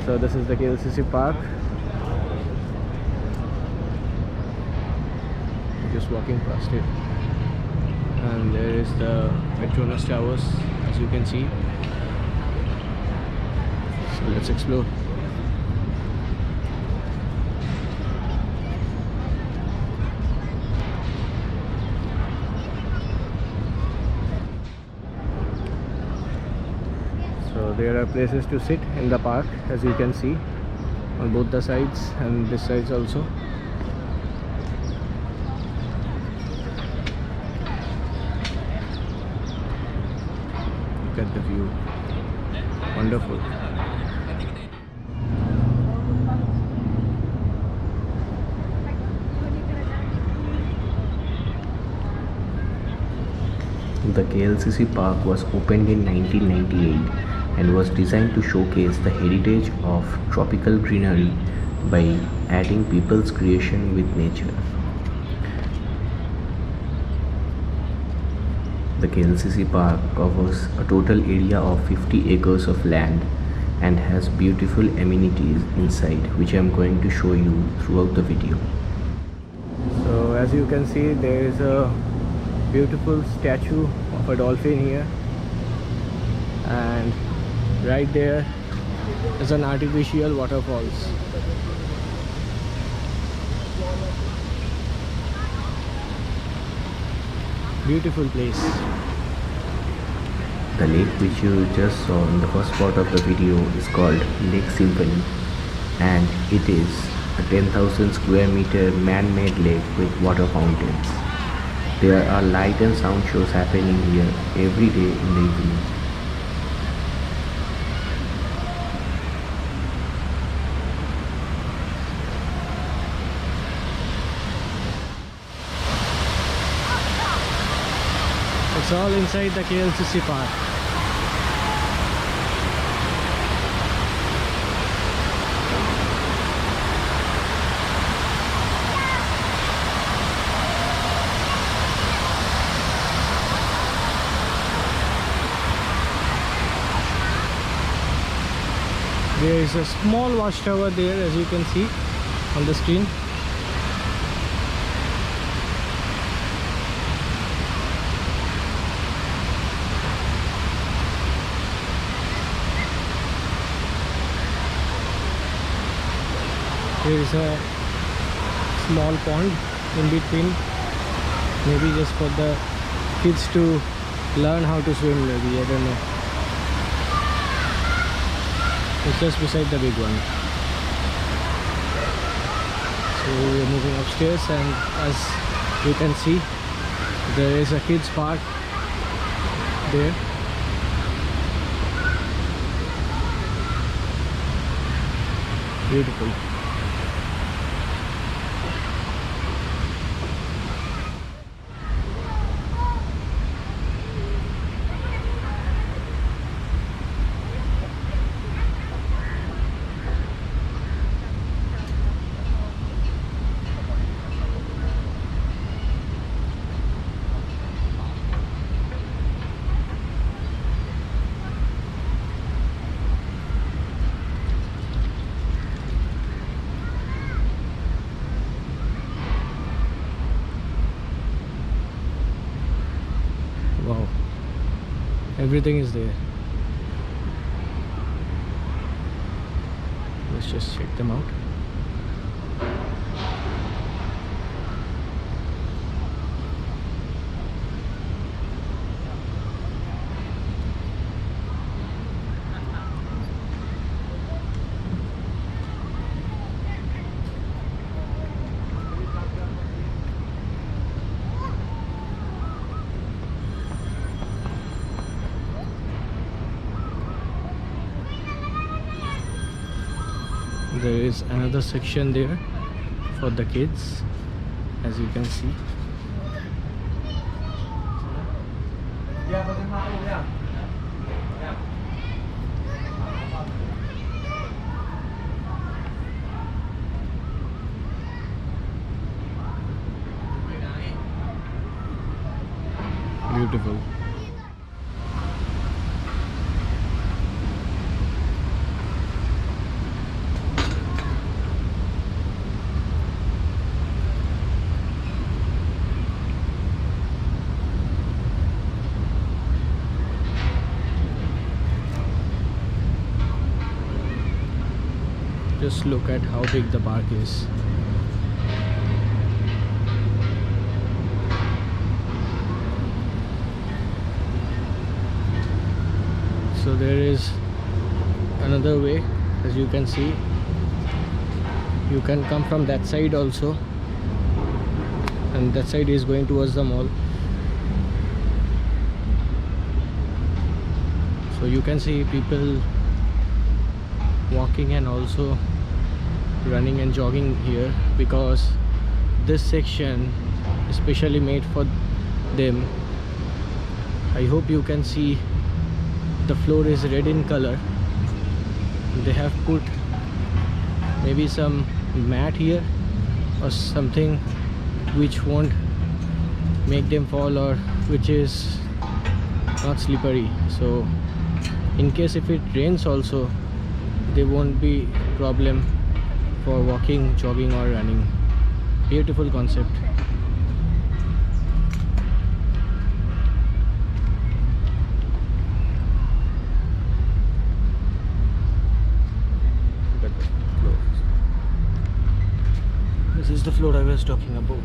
So this is the KLCC park. Just walking past it, and there is the Petronas Towers, as you can see. So let's explore. So there are places to sit in the park, as you can see, on both the sides and this side also. Look at the view, wonderful. The KLCC park was opened in 1998 and was designed to showcase the heritage of tropical greenery by adding people's creation with nature. The KLCC park covers a total area of 50 acres of land and has beautiful amenities inside, which I am going to show you throughout the video. So as you can see, there is a beautiful statue of a dolphin here, and right there is an artificial waterfalls. Beautiful place. The lake which you just saw in the first part of the video is called Lake Symphony, and it is a 10,000 square meter man-made lake with water fountains. There are light and sound shows happening here every day in the evening. It's all inside the KLCC park. There is a small watchtower there, as you can see on the screen. There is a small pond in between, maybe just for the kids to learn how to swim, maybe, I don't know. It's just beside the big one. So we are moving upstairs, and as you can see, there is a kids park there. Beautiful. Wow, everything is there. Let's just check them out. There is another section there for the kids, as you can see. Beautiful. Just look at how big the park is. So there is another way, as you can see. You can come from that side also, and that side is going towards the mall. So you can see people walking and also running and jogging here, because this section is specially made for them. I hope you can see the floor is red in color. They have put maybe some mat here or something which won't make them fall, or which is not slippery. So in case if it rains also, there won't be problem for walking, jogging or running. Beautiful concept. This is the floor I was talking about.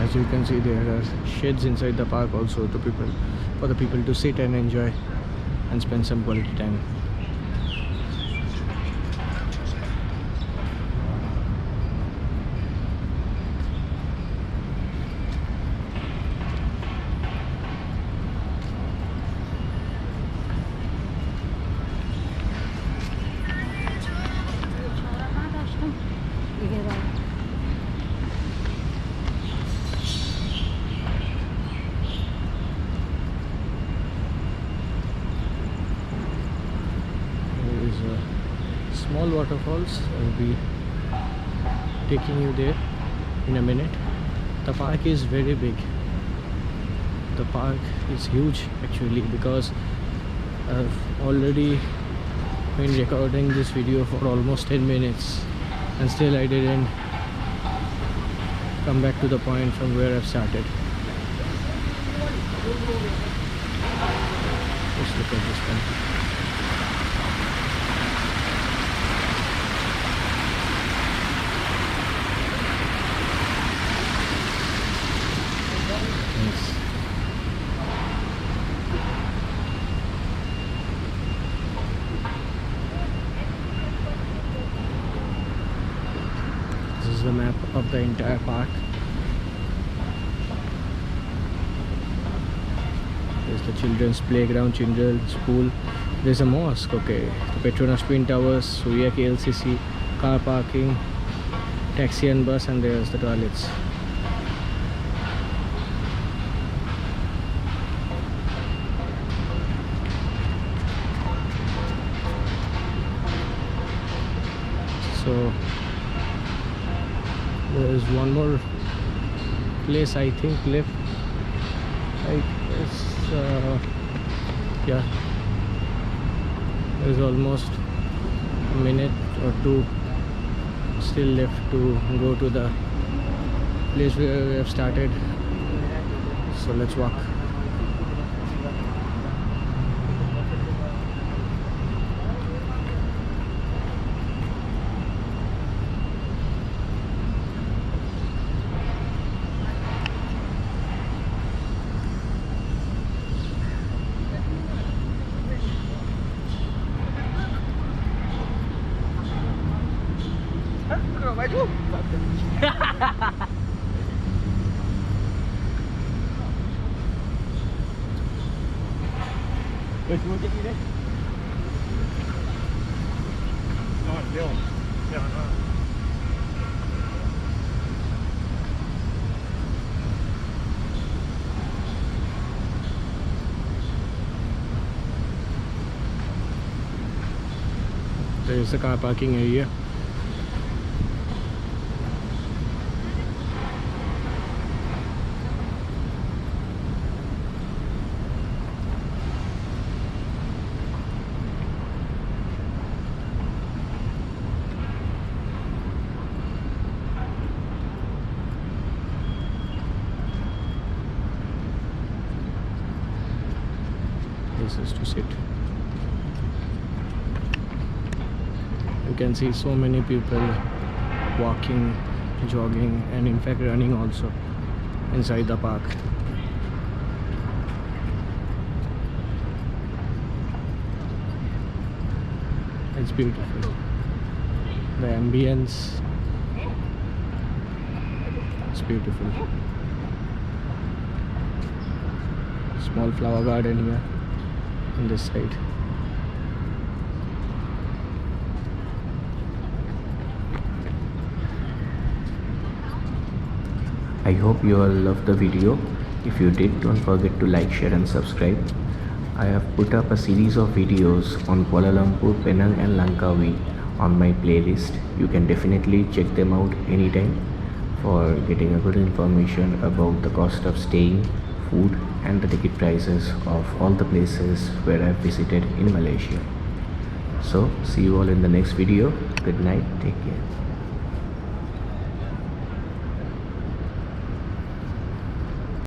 As you can see, there are sheds inside the park also for the people to sit and enjoy and spend some quality time. Small waterfalls. I'll be taking you there in a minute. The park is very big. The park is huge actually, because I've already been recording this video for almost 10 minutes and still I didn't come back to the point from where I've started. Just look at this country. This is the map of the entire park. There's the children's playground, children's pool. There's a mosque, okay. The Petronas Twin Towers, Surya KLCC, car parking, taxi and bus, and there's the toilets. So there is one more place I think left. I guess yeah, there's almost a minute or two still left to go to the place where we have started. So let's walk. There is a car parking area. Places to sit. You can see so many people walking, jogging, and in fact running also inside the park. It's beautiful. The ambience, it's beautiful. Small flower garden here on this side. I hope you all loved the video. If you did, don't forget to like, share and subscribe. I have put up a series of videos on Kuala Lumpur, Penang and Langkawi on my playlist. You can definitely check them out anytime for getting a good information about the cost of staying, food and the ticket prices of all the places where I've visited in Malaysia. So see you all in the next video. Good night, take care.